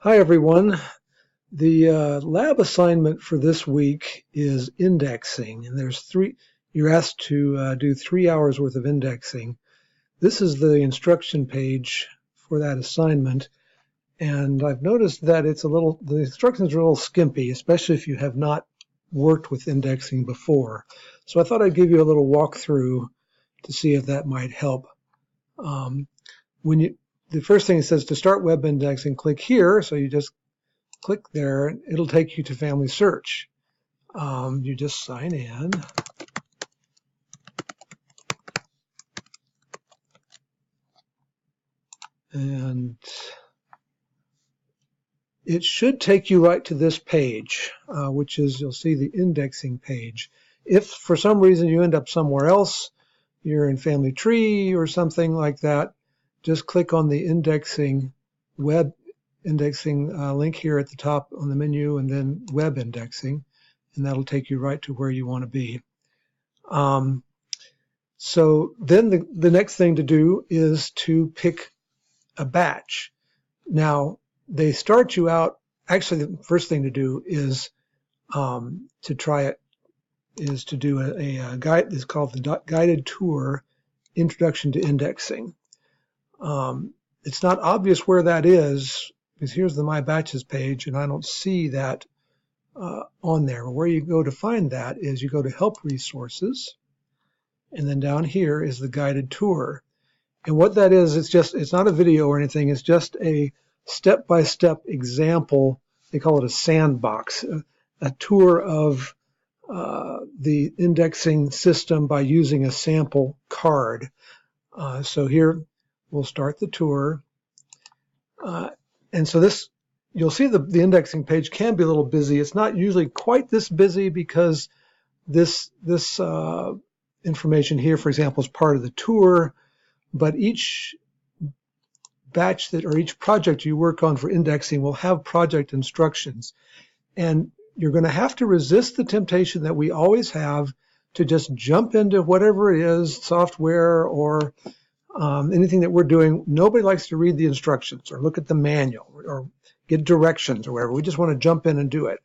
Hi, everyone. The lab assignment for this week is indexing, and you're asked to do 3 hours worth of indexing. This is the instruction page for that assignment, and I've noticed that the instructions are a little skimpy, especially if you have not worked with indexing before. So I thought I'd give you a little walkthrough to see if that might help. The first thing it says to start web indexing, click here. So you just click there, and it'll take you to Family Search. You just sign in. And it should take you right to this page, which is, you'll see the indexing page. If for some reason you end up somewhere else, you're in Family Tree or something like that, just click on the web indexing link here at the top on the menu, and then web indexing, and that'll take you right to where you want to be. So then the next thing to do is to pick a batch. Now, they start you out, actually the first thing to do is to try it, is to do a guide. It's called the Guided Tour Introduction to Indexing. It's not obvious where that is, because here's the My Batches page, and I don't see that on there. Where you go to find that is you go to Help Resources, and then down here is the Guided Tour. And what that is, it's not a video or anything, it's just a step-by-step example. They call it a sandbox, a tour of the indexing system by using a sample card. So here we'll start the tour. And so you'll see the indexing page can be a little busy. It's not usually quite this busy because this information here, for example, is part of the tour, but each batch or each project you work on for indexing will have project instructions. And you're going to have to resist the temptation that we always have to just jump into whatever it is, software or anything that we're doing. Nobody likes to read the instructions or look at the manual or get directions or whatever. We just want to jump in and do it.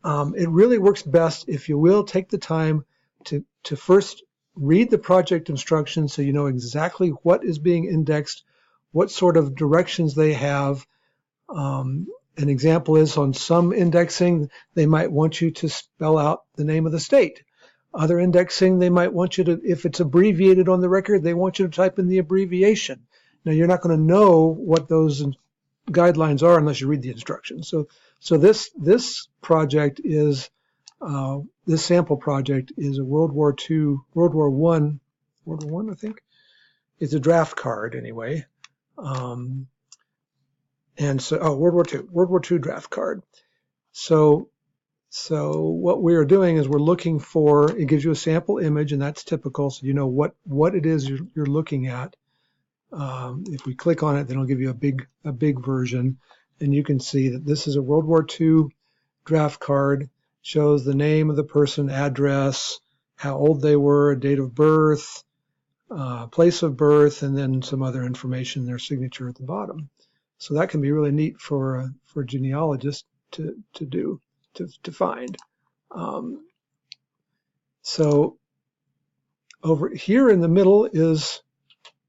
It really works best if you will take the time to first read the project instructions so you know exactly what is being indexed, what sort of directions they have. An example is on some indexing, they might want you to spell out the name of the state. Other indexing, they might want you to, if it's abbreviated on the record, they want you to type in the abbreviation. Now, you're not going to know what those guidelines are unless you read the instructions. So this project is, this sample project is a World War I, I think? It's a draft card anyway. And so, World War II draft card. So what we are doing is we're looking for, it gives you a sample image, and that's typical, so you know what it is you're looking at. If we click on it, then it'll give you a big version, and you can see that this is a World War II draft card. Shows the name of the person, address, how old they were, date of birth, place of birth, and then some other information, their signature at the bottom. So that can be really neat for genealogists to find. So over here in the middle is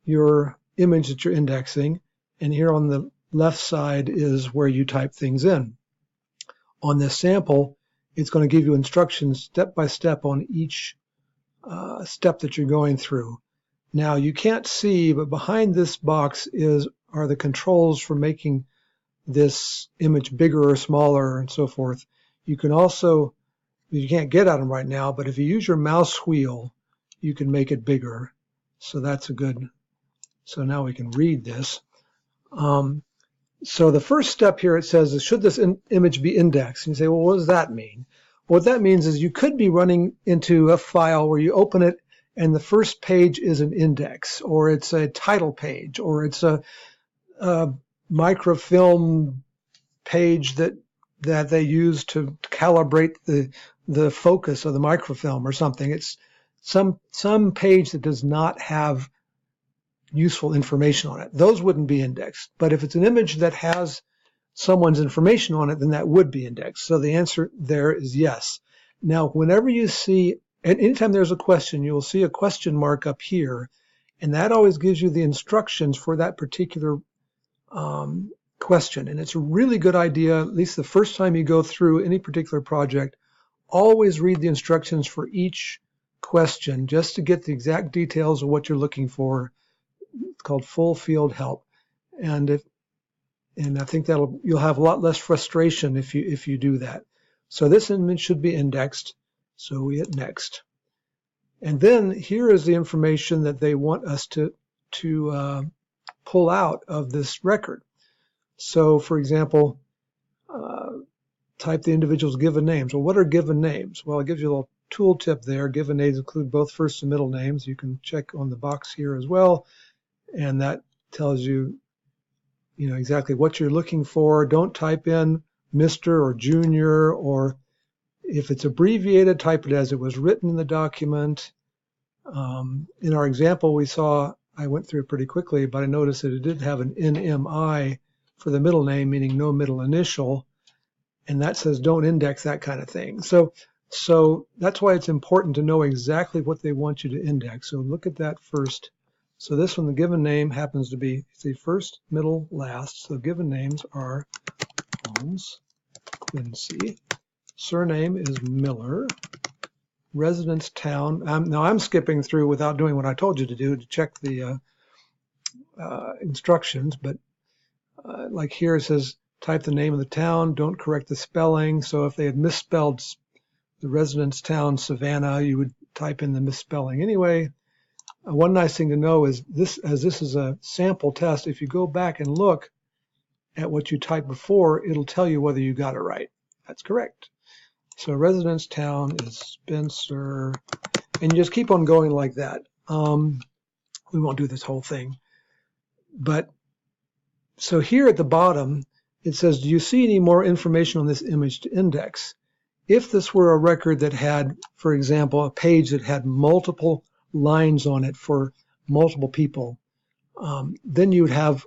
your image that you're indexing, and here on the left side is where you type things in. On this sample, it's going to give you instructions step by step on each step that you're going through. Now you can't see, but behind this box are the controls for making this image bigger or smaller and so forth. You can also, you can't get at them right now, but if you use your mouse wheel, you can make it bigger. So that's so now we can read this. So the first step here, it says, should this image be indexed? And you say, well, what does that mean? What that means is you could be running into a file where you open it and the first page is an index, or it's a title page, or it's a microfilm page that they use to calibrate the focus of the microfilm or something. It's some page that does not have useful information on it. Those wouldn't be indexed. But if it's an image that has someone's information on it, then that would be indexed. So the answer there is yes. Now, whenever you see, and anytime there's a question, you will see a question mark up here, and that always gives you the instructions for that particular question. And it's a really good idea, at least the first time you go through any particular project, always read the instructions for each question just to get the exact details of what you're looking for. It's called full field help. And I think you'll have a lot less frustration if you do that. So this image should be indexed. So we hit next. And then here is the information that they want us to pull out of this record. So for example, type the individual's given names. Well, what are given names? Well, it gives you a little tooltip there. Given names include both first and middle names. You can check on the box here as well. And that tells you, exactly what you're looking for. Don't type in Mr. or Junior, or if it's abbreviated, type it as it was written in the document. In our example, we saw, I went through it pretty quickly, but I noticed that it did have an NMI for the middle name, meaning no middle initial. And that says don't index that kind of thing. So that's why it's important to know exactly what they want you to index. So look at that first. So this one, the given name happens to be, see, first, middle, last. So given names are Holmes, Quincy. Surname is Miller. Residence town. Now I'm skipping through without doing what I told you to do to check the instructions. But like here it says, type the name of the town. Don't correct the spelling. So if they had misspelled the residence town Savannah, you would type in the misspelling anyway. One nice thing to know is this, as this is a sample test, if you go back and look at what you typed before, it'll tell you whether you got it right. That's correct. So residence town is Spencer, and you just keep on going like that. We won't do this whole thing. But so here at the bottom, it says, do you see any more information on this image to index? If this were a record that had, for example, a page that had multiple lines on it for multiple people, then you would have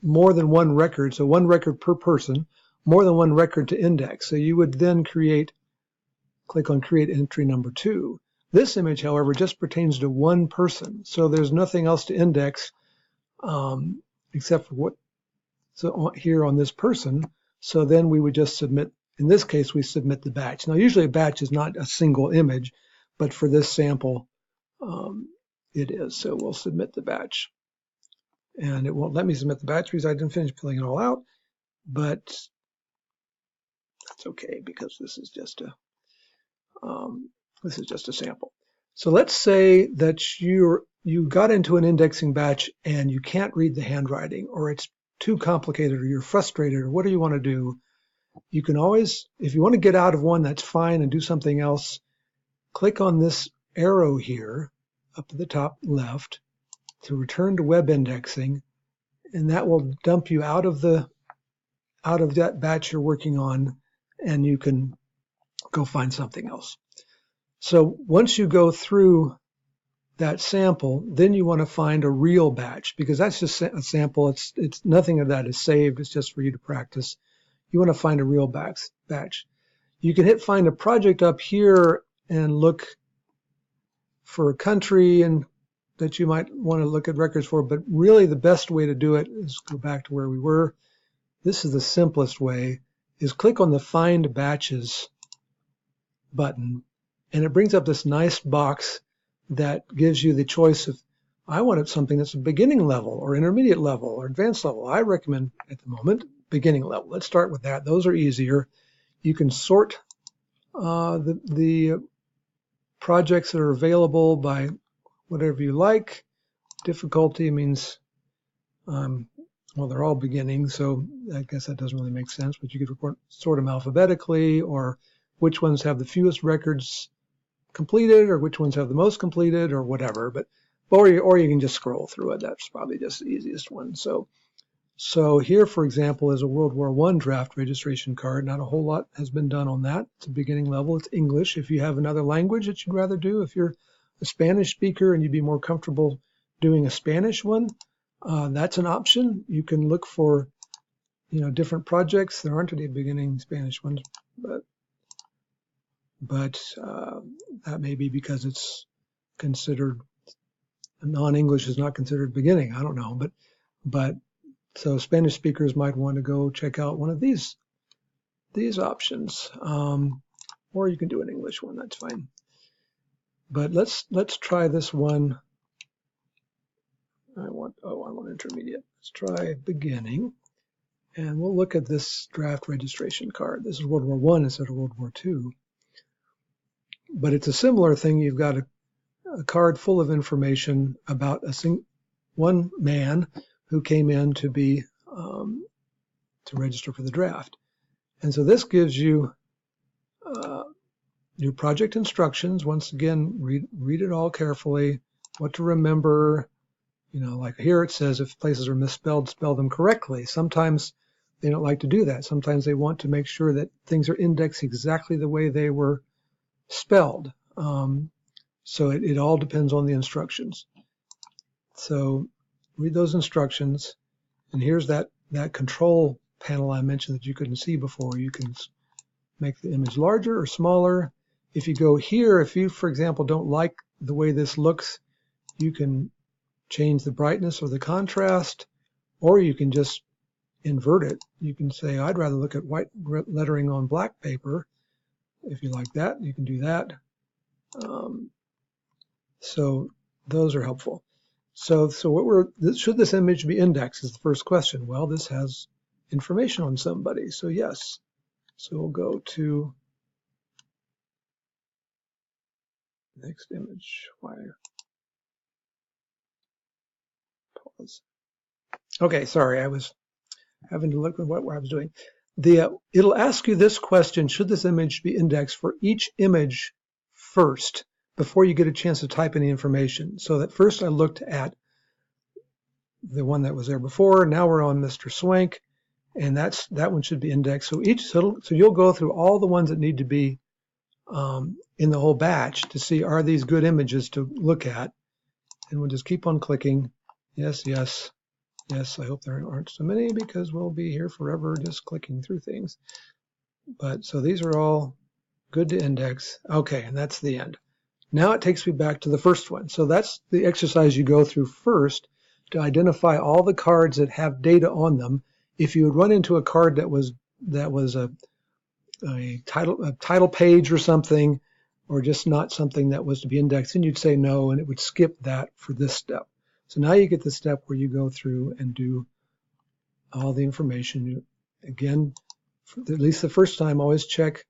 more than one record, so one record per person, more than one record to index. So you would then click on create entry number 2. This image, however, just pertains to one person, so there's nothing else to index except for here on this person. So then we would just submit, in this case, we submit the batch. Now usually a batch is not a single image, but for this sample, it is. So we'll submit the batch. And it won't let me submit the batch because I didn't finish filling it all out, but that's okay because this is just a sample. So let's say that you got into an indexing batch and you can't read the handwriting, or it's too complicated, or you're frustrated, or what do you want to do? You can always, if you want to get out of one, that's fine, and do something else. Click on this arrow here up at the top left to return to web indexing, and that will dump you out of that batch you're working on, and you can go find something else. So once you go through that sample, then you want to find a real batch, because that's just a sample. It's nothing of that is saved. It's just for you to practice. You want to find a real batch. You can hit find a project up here and look for a country and that you might want to look at records for, but really the best way to do it is go back to where we were. This is the simplest way, is click on the Find Batches button, and it brings up this nice box that gives you the choice of, I wanted something that's a beginning level or intermediate level or advanced level. I recommend at the moment beginning level. Let's start with that. Those are easier. You can sort the projects that are available by whatever you like. Difficulty means, well, they're all beginning, so I guess that doesn't really make sense, but you could sort them alphabetically, or which ones have the fewest records completed, or which ones have the most completed, or whatever. Or you can just scroll through it. That's probably just the easiest one. So here, for example, is a World War I draft registration card. Not a whole lot has been done on that. It's a beginning level. It's English. If you have another language that you'd rather do, if you're a Spanish speaker and you'd be more comfortable doing a Spanish one, that's an option. You can look for, different projects. There aren't any beginning Spanish ones, but that may be because it's considered non-English is not considered beginning. I don't know, but so Spanish speakers might want to go check out one of these options, or you can do an English one. That's fine. But let's try this one. I want intermediate. Let's try beginning, and we'll look at this draft registration card. This is World War I instead of World War II. But it's a similar thing. You've got a card full of information about one man who came in to be to register for the draft. And so this gives you your project instructions. Once again, read it all carefully, what to remember. Like here it says if places are misspelled, spell them correctly. Sometimes they don't like to do that. Sometimes they want to make sure that things are indexed exactly the way they were spelled. So it all depends on the instructions. So read those instructions, and here's that control panel I mentioned that you couldn't see before. You can make the image larger or smaller. If you go here, if you, for example, don't like the way this looks, you can change the brightness or the contrast, or you can just invert it. You can say, I'd rather look at white lettering on black paper. If you like that, you can do that. So those are helpful. So should this image be indexed is the first question. Well, this has information on somebody, so yes. So we'll go to next image. Pause. Okay, sorry, I was having to look at what I was doing. It'll ask you this question: should this image be indexed for each image first before you get a chance to type any information? So that first I looked at the one that was there before. Now we're on Mr. Swank, and that one should be indexed. So you'll go through all the ones that need to be in the whole batch to see, are these good images to look at? And we'll just keep on clicking. Yes, yes, yes. I hope there aren't so many, because we'll be here forever just clicking through things. But so these are all good to index. Okay, and that's the end. Now it takes me back to the first one. So that's the exercise you go through first to identify all the cards that have data on them. If you would run into a card that was a title page or something, or just not something that was to be indexed, then you'd say no, and it would skip that for this step. So now you get the step where you go through and do all the information. Again, at least the first time, always check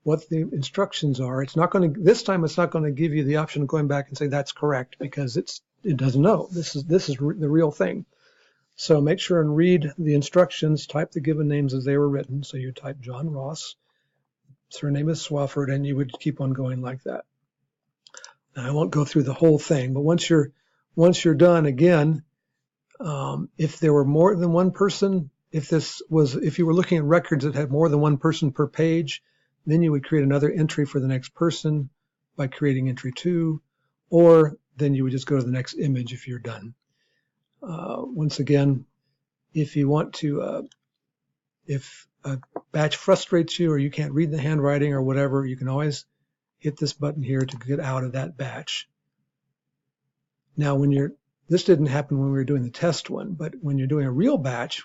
what the instructions are. This time it's not going to give you the option of going back and say that's correct, because it doesn't know. This is the real thing. So make sure and read the instructions, type the given names as they were written. So you type John Ross, surname is Swafford, and you would keep on going like that. Now, I won't go through the whole thing, but once you're done, again, if there were more than one person, if you were looking at records that had more than one person per page, then you would create another entry for the next person by creating entry 2, or then you would just go to the next image if you're done. Once again, if you want to, if a batch frustrates you or you can't read the handwriting or whatever, you can always hit this button here to get out of that batch. Now, this didn't happen when we were doing the test one, but when you're doing a real batch,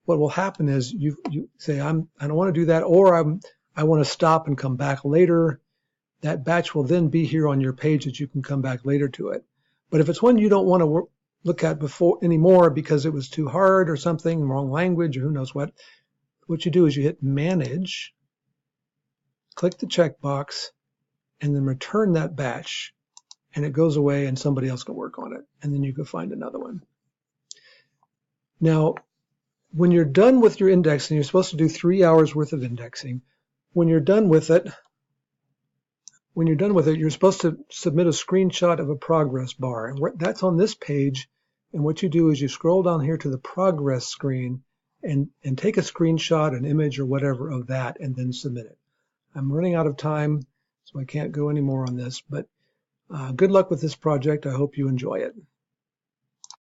what will happen is you say, I don't want to do that, or I want to stop and come back later. That batch will then be here on your page that you can come back later to it. But if it's one you don't want to look at before anymore because it was too hard or something, wrong language or who knows what you do is you hit Manage, click the checkbox, and then return that batch, and it goes away and somebody else can work on it, and then you can find another one. Now, when you're done with your indexing, you're supposed to do 3 hours worth of indexing. When you're done with it, you're supposed to submit a screenshot of a progress bar, and that's on this page. And what you do is you scroll down here to the progress screen and take a screenshot, an image or whatever of that, and then submit it. I'm running out of time, so I can't go any more on this, but good luck with this project. I hope you enjoy it.